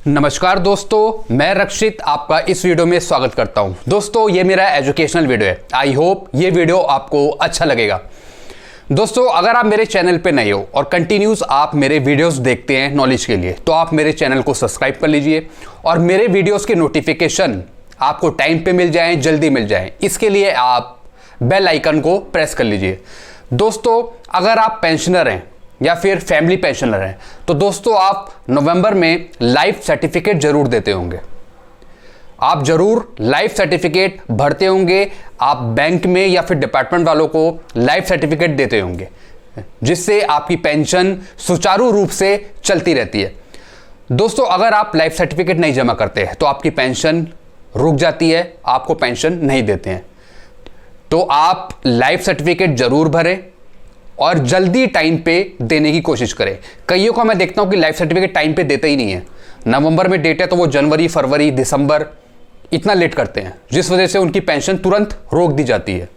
नमस्कार दोस्तों, मैं रक्षित आपका इस वीडियो में स्वागत करता हूं। दोस्तों ये मेरा एजुकेशनल वीडियो है। आई होप ये वीडियो आपको अच्छा लगेगा। दोस्तों अगर आप मेरे चैनल पे नए हो और कंटिन्यूस आप मेरे वीडियोस देखते हैं नॉलेज के लिए, तो आप मेरे चैनल को सब्सक्राइब कर लीजिए और मेरे वीडियोस के नोटिफिकेशन आपको टाइम पे मिल जाएं, जल्दी मिल जाएं। इसके लिए आप बेल आइकन को प्रेस कर लीजिए। दोस्तों अगर आप पेंशनर हैं या फिर फैमिली पेंशनर हैं तो दोस्तों आप नवंबर में लाइफ सर्टिफिकेट जरूर देते होंगे। आप जरूर लाइफ सर्टिफिकेट भरते होंगे। आप बैंक में या फिर डिपार्टमेंट वालों को लाइफ सर्टिफिकेट देते होंगे, जिससे आपकी पेंशन सुचारू रूप से चलती रहती है। दोस्तों अगर आप लाइफ सर्टिफिकेट नहीं जमा करते हैं तो आपकी पेंशन रुक जाती है, आपको पेंशन नहीं देते हैं। तो आप लाइफ सर्टिफिकेट जरूर भरें और जल्दी टाइम पे देने की कोशिश करें। कईयों को मैं देखता हूं कि लाइफ सर्टिफिकेट टाइम पे देते ही नहीं है। नवंबर में डेट है तो वो जनवरी, फरवरी, दिसंबर इतना लेट करते हैं, जिस वजह से उनकी पेंशन तुरंत रोक दी जाती है।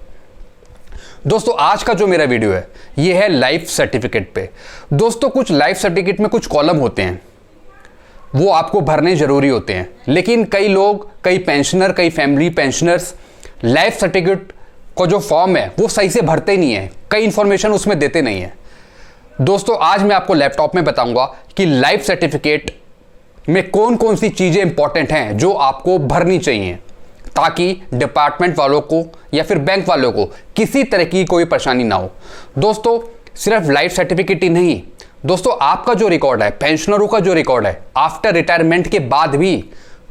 दोस्तों आज का जो मेरा वीडियो है ये है लाइफ सर्टिफिकेट पे। दोस्तों कुछ लाइफ सर्टिफिकेट में कुछ कॉलम होते हैं, वो आपको भरने जरूरी होते हैं, लेकिन कई लोग, कई पेंशनर, कई फैमिली पेंशनर्स लाइफ सर्टिफिकेट को जो फॉर्म है वो सही से भरते ही नहीं है, कई इंफॉर्मेशन उसमें देते नहीं है। दोस्तों आज मैं आपको लैपटॉप में बताऊंगा कि लाइफ सर्टिफिकेट में कौन कौन सी चीजें इंपॉर्टेंट हैं जो आपको भरनी चाहिए, ताकि डिपार्टमेंट वालों को या फिर बैंक वालों को किसी तरह की कोई परेशानी ना हो। दोस्तों सिर्फ लाइफ सर्टिफिकेट ही नहीं, दोस्तों आपका जो रिकॉर्ड है, पेंशनरों का जो रिकॉर्ड है, आफ्टर रिटायरमेंट के बाद भी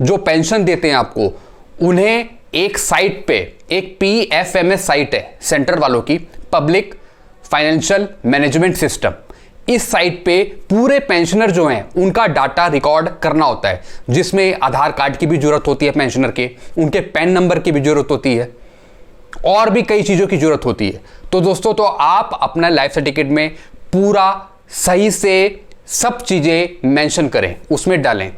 जो पेंशन देते हैं आपको, उन्हें एक साइट पे, एक PFMS साइट है सेंटर वालों की, पब्लिक फाइनेंशियल मैनेजमेंट सिस्टम। इस साइट पे पूरे पेंशनर जो हैं उनका डाटा रिकॉर्ड करना होता है, जिसमें आधार कार्ड की भी जरूरत होती है पेंशनर के, उनके पैन नंबर की भी जरूरत होती है और भी कई चीज़ों की जरूरत होती है। तो दोस्तों तो आप अपना लाइफ सर्टिफिकेट में पूरा सही से सब चीज़ें मेंशन करें, उसमें डालें,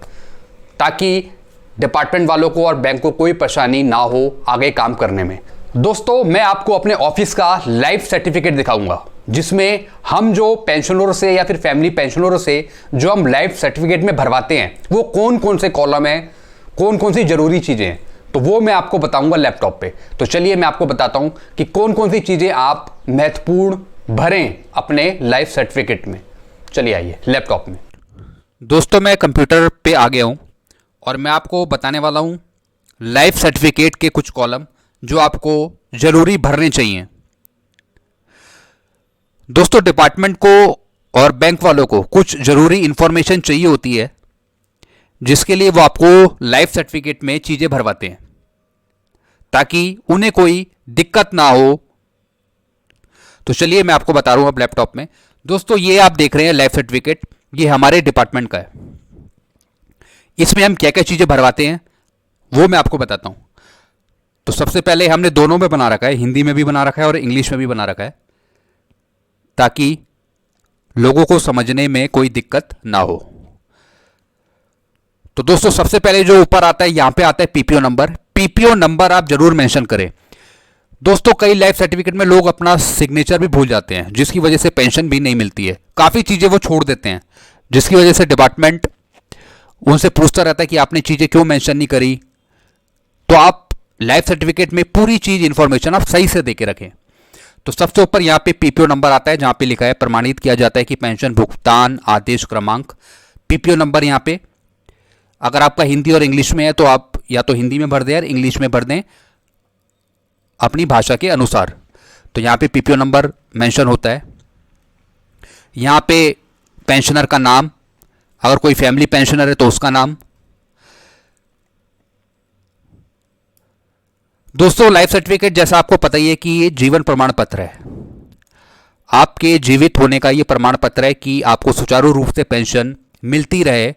ताकि डिपार्टमेंट वालों को और बैंक को कोई परेशानी ना हो आगे काम करने में। दोस्तों मैं आपको अपने ऑफिस का लाइफ सर्टिफिकेट दिखाऊंगा, जिसमें हम जो पेंशनरों से या फिर फैमिली पेंशनरों से जो हम लाइफ सर्टिफिकेट में भरवाते हैं वो कौन कौन से कॉलम हैं, कौन कौन सी जरूरी चीज़ें हैं, तो वो मैं आपको बताऊंगा लैपटॉप पे। तो चलिए मैं आपको बताता हूं कि कौन कौन सी चीज़ें आप महत्वपूर्ण भरें अपने लाइफ सर्टिफिकेट में। चलिए आइए लैपटॉप में। दोस्तों मैं कंप्यूटर पे आ गया हूँ और मैं आपको बताने वाला हूँ लाइफ सर्टिफिकेट के कुछ कॉलम जो आपको जरूरी भरने चाहिए। दोस्तों डिपार्टमेंट को और बैंक वालों को कुछ जरूरी इंफॉर्मेशन चाहिए होती है, जिसके लिए वो आपको लाइफ सर्टिफिकेट में चीज़ें भरवाते हैं, ताकि उन्हें कोई दिक्कत ना हो। तो चलिए मैं आपको बता रहा हूँ अब लैपटॉप में। दोस्तों ये आप देख रहे हैं लाइफ सर्टिफिकेट, ये हमारे डिपार्टमेंट का है। इसमें हम क्या क्या चीज़ें भरवाते हैं वो मैं आपको बताता हूँ। तो सबसे पहले हमने दोनों में बना रखा है, हिंदी में भी बना रखा है और इंग्लिश में भी बना रखा है, ताकि लोगों को समझने में कोई दिक्कत ना हो। तो दोस्तों सबसे पहले जो ऊपर आता है, यहां पे आता है पीपीओ नंबर। पीपीओ नंबर आप जरूर मेंशन करें। दोस्तों कई लाइफ सर्टिफिकेट में लोग अपना सिग्नेचर भी भूल जाते हैं, जिसकी वजह से पेंशन भी नहीं मिलती है। काफ़ी चीज़ें वो छोड़ देते हैं, जिसकी वजह से डिपार्टमेंट उनसे पूछता रहता है कि आपने चीज़ें क्यों मेंशन नहीं करी। तो आप लाइफ सर्टिफिकेट में पूरी चीज़ इंफॉर्मेशन आप सही से दे के रखें। तो सबसे ऊपर यहाँ पे पीपीओ नंबर आता है, जहाँ पे लिखा है प्रमाणित किया जाता है कि पेंशन भुगतान आदेश क्रमांक। पीपीओ नंबर यहाँ पे अगर आपका हिंदी और इंग्लिश में है तो आप या तो हिंदी में भर दें या इंग्लिश में भर दें अपनी भाषा के अनुसार। तो यहाँ पे पीपीओ नंबर मेंशन होता है। यहाँ पे पेंशनर का नाम, अगर कोई फैमिली पेंशनर है तो उसका नाम। दोस्तों लाइफ सर्टिफिकेट जैसा आपको पता ही है कि ये जीवन प्रमाण पत्र है। आपके जीवित होने का ये प्रमाण पत्र है कि आपको सुचारू रूप से पेंशन मिलती रहे।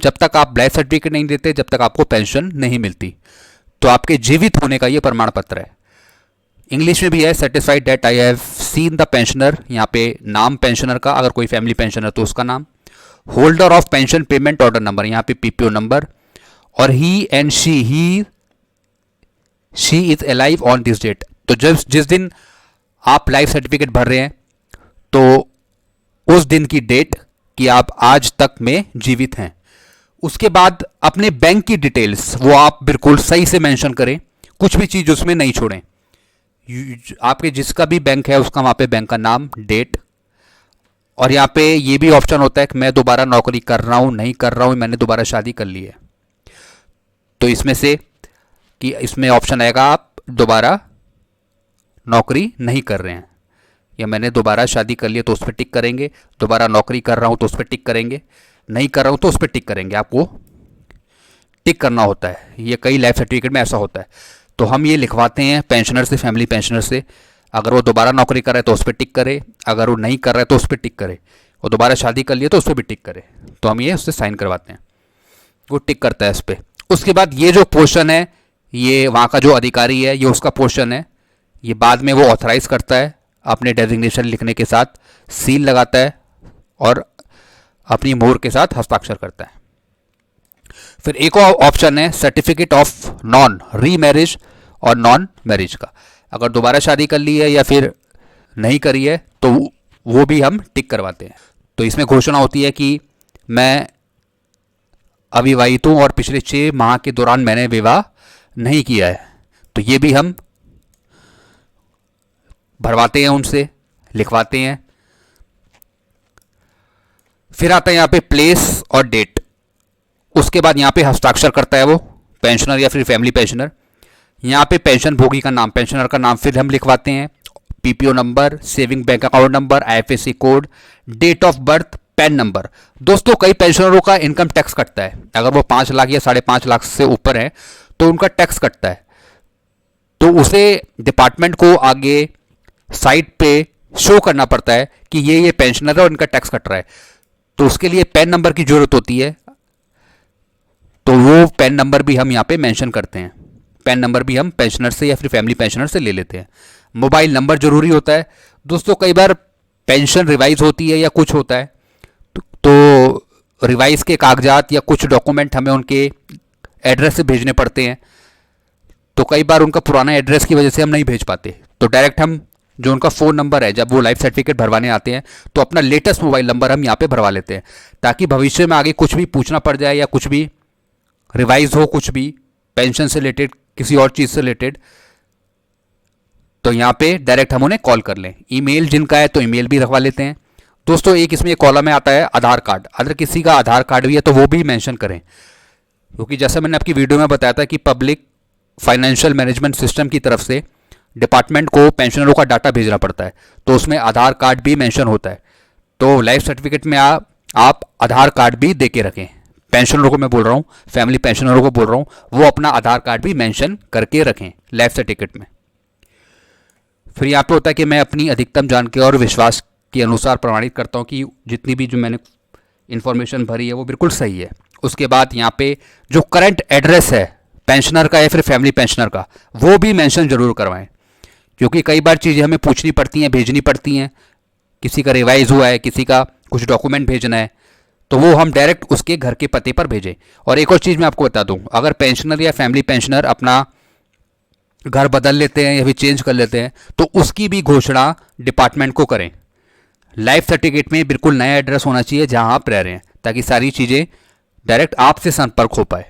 जब तक आप लाइफ सर्टिफिकेट नहीं देते, जब तक आपको पेंशन नहीं मिलती, तो आपके जीवित होने का ये प्रमाण पत्र है। इंग्लिश में भी है, satisfied that I have seen the pensioner. यहाँ पे नाम पेंशनर का, अगर कोई फैमिली पेंशनर तो उसका नाम। Holder of pension payment order number, यहाँ पे पीपीओ नंबर। और he and she is alive on this date. तो जिस दिन आप लाइफ सर्टिफिकेट भर रहे हैं तो उस दिन की डेट कि आप आज तक में जीवित हैं, उसके बाद अपने बैंक की डिटेल्स वो आप बिल्कुल सही से मेंशन करें, कुछ भी चीज़ उसमें नहीं छोड़ें। आपके जिसका भी बैंक है उसका वहाँ पे बैंक का नाम, डेट, और यहाँ पे ये भी ऑप्शन होता है कि मैं दोबारा नौकरी कर रहा हूँ, नहीं कर रहा हूँ, मैंने दोबारा शादी कर ली है। तो इसमें से कि इसमें ऑप्शन आएगा आप दोबारा नौकरी नहीं कर रहे हैं, या मैंने दोबारा शादी कर ली तो उस पर टिक करेंगे, दोबारा नौकरी कर रहा हूँ तो उस पर टिक करेंगे, नहीं कर रहा हूँ तो उस पर टिक करेंगे। आपको टिक करना होता है, ये कई लाइफ सर्टिफिकेट में ऐसा होता है। तो हम ये लिखवाते हैं पेंशनर से, फैमिली पेंशनर से, अगर वो दोबारा नौकरी कर रहा है तो उस पर टिक करे, अगर वो नहीं कर रहा है तो उस पर टिक करे, वो दोबारा शादी कर लिए तो उस पर भी टिक करे। तो हम ये उससे साइन करवाते हैं, वो टिक करता है इस पर। उसके बाद ये जो पोर्शन है, ये वहाँ का जो अधिकारी है, ये उसका पोर्शन है, ये बाद में वो ऑथराइज करता है, अपने डेजिग्नेशन लिखने के साथ सील लगाता है और अपनी मोहर के साथ हस्ताक्षर करता है। फिर एक और ऑप्शन है सर्टिफिकेट ऑफ नॉन रीमैरिज और नॉन मैरिज का। अगर दोबारा शादी कर ली है या फिर नहीं करी है तो वो भी हम टिक करवाते हैं। तो इसमें घोषणा होती है कि मैं अविवाहित हूँ और पिछले 6 माह के दौरान मैंने विवाह नहीं किया है, तो ये भी हम भरवाते हैं, उनसे लिखवाते हैं। फिर आता है यहाँ पे प्लेस और डेट। उसके बाद यहाँ पे हस्ताक्षर करता है वो पेंशनर या फिर फैमिली पेंशनर। यहाँ पे पेंशन भोगी का नाम, पेंशनर का नाम फिर हम लिखवाते हैं, PPO number, saving bank account number, IFSC code, date of birth, PAN number. दोस्तों कई पेंशनरों का इनकम टैक्स कटता है, अगर वो 5 लाख या 5.5 लाख से ऊपर है तो उनका टैक्स कटता है, तो उसे डिपार्टमेंट को आगे साइट पे शो करना पड़ता है कि ये पेंशनर है और इनका टैक्स कट रहा है। तो उसके लिए पैन नंबर की जरूरत होती है, तो वो पैन नंबर भी हम यहाँ पे मेंशन करते हैं। पैन नंबर भी हम पेंशनर से या फिर फैमिली पेंशनर से ले लेते हैं। मोबाइल नंबर जरूरी होता है। दोस्तों कई बार पेंशन रिवाइज होती है या कुछ होता है तो रिवाइज के कागजात या कुछ डॉक्यूमेंट हमें उनके एड्रेस से भेजने पड़ते हैं, तो कई बार उनका पुराना एड्रेस की वजह से हम नहीं भेज पाते, तो डायरेक्ट हम जो उनका फ़ोन नंबर है, जब वो लाइफ सर्टिफिकेट भरवाने आते हैं तो अपना लेटेस्ट मोबाइल नंबर हम यहाँ पे भरवा लेते हैं, ताकि भविष्य में आगे कुछ भी पूछना पड़ जाए या कुछ भी रिवाइज हो, कुछ भी पेंशन से रिलेटेड, किसी और चीज़ से रिलेटेड, तो यहाँ पे डायरेक्ट हम उन्हें कॉल कर लें। ईमेल जिनका है तो ईमेल भी रखवा लेते हैं। दोस्तों एक इसमें कॉलम में आता है आधार कार्ड। अगर किसी का आधार कार्ड भी है तो वो भी मेंशन करें, क्योंकि जैसा मैंने आपकी वीडियो में बताया था कि पब्लिक फाइनेंशियल मैनेजमेंट सिस्टम की तरफ से डिपार्टमेंट को पेंशनरों का डाटा भेजना पड़ता है, तो उसमें आधार कार्ड भी मेंशन होता है। तो लाइफ सर्टिफिकेट में आप आधार कार्ड भी दे के रखें। पेंशनरों को मैं बोल रहा हूँ, फैमिली पेंशनरों को बोल रहा हूँ, वो अपना आधार कार्ड भी मेंशन करके रखें लाइफ सर्टिफिकेट में। फिर यहाँ पे होता है कि मैं अपनी अधिकतम जानकारी और विश्वास के अनुसार प्रमाणित करता हूँ कि जितनी भी जो मैंने इन्फॉर्मेशन भरी है वो बिल्कुल सही है। उसके बाद यहाँ पे जो करंट एड्रेस है पेंशनर का या फिर फैमिली पेंशनर का, वो भी मेंशन जरूर करवाएं, क्योंकि कई बार चीज़ें हमें पूछनी पड़ती हैं, भेजनी पड़ती हैं। किसी का रिवाइज हुआ है, किसी का कुछ डॉक्यूमेंट भेजना है, तो वो हम डायरेक्ट उसके घर के पते पर भेजें। और एक और चीज़ मैं आपको बता दूं, अगर पेंशनर या फैमिली पेंशनर अपना घर बदल लेते हैं या फिर चेंज कर लेते हैं तो उसकी भी घोषणा डिपार्टमेंट को करें। लाइफ सर्टिफिकेट में बिल्कुल नया एड्रेस होना चाहिए जहां आप रह रहे हैं, ताकि सारी चीज़ें डायरेक्ट आपसे संपर्क हो पाए,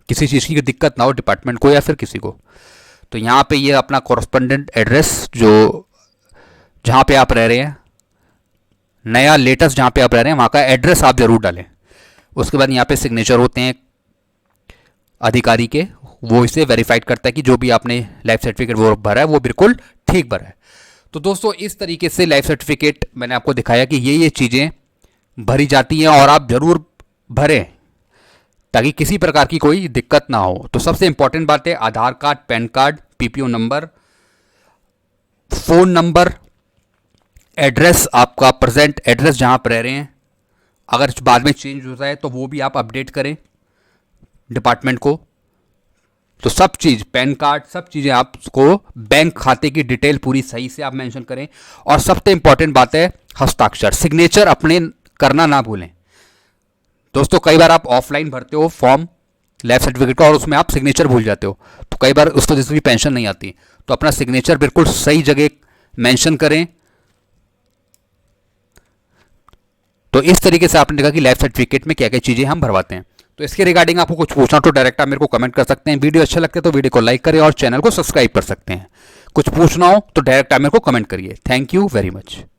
किसी चीज़ की दिक्कत ना हो डिपार्टमेंट को या फिर किसी को। तो यहाँ पे ये अपना कॉरस्पॉन्डेंट एड्रेस जो जहाँ पे आप रह रहे हैं, नया लेटेस्ट जहाँ पे आप रह रहे हैं वहाँ का एड्रेस आप ज़रूर डालें। उसके बाद यहाँ पे सिग्नेचर होते हैं अधिकारी के, वो इसे वेरीफाइड करता है कि जो भी आपने लाइफ सर्टिफिकेट वो भरा है वो बिल्कुल ठीक भरा है। तो दोस्तों इस तरीके से लाइफ सर्टिफिकेट मैंने आपको दिखाया कि ये चीज़ें भरी जाती हैं और आप ज़रूर भरें ताकि किसी प्रकार की कोई दिक्कत ना हो। तो सबसे इंपॉर्टेंट बात है Aadhaar card, PAN card, PPO number, phone number, address, आपका प्रेजेंट एड्रेस जहाँ आप रह रहे हैं, अगर बाद में चेंज होता है तो वो भी आप अपडेट करें डिपार्टमेंट को। तो सब चीज़, पैन कार्ड, सब चीज़ें आपको, बैंक खाते की डिटेल पूरी सही से आप मेंशन करें। और सबसे इंपॉर्टेंट बात है हस्ताक्षर, सिग्नेचर अपने करना ना भूलें। दोस्तों कई बार आप ऑफलाइन भरते हो फॉर्म लाइफ सर्टिफिकेट का और उसमें आप सिग्नेचर भूल जाते हो, तो कई बार उस वजह से भी पेंशन नहीं आती। तो अपना सिग्नेचर बिल्कुल सही जगह मेंशन करें। तो इस तरीके से आपने देखा कि लाइफ सर्टिफिकेट में क्या क्या चीज़ें हम भरवाते हैं। तो इसके रिगार्डिंग आपको कुछ पूछना तो डायरेक्ट आप मेरे को कमेंट कर सकते हैं। वीडियो अच्छा लगता है तो वीडियो को लाइक करें और चैनल को सब्सक्राइब कर सकते हैं। कुछ पूछना हो तो डायरेक्ट आप मेरे को कमेंट करिए। Thank you very much.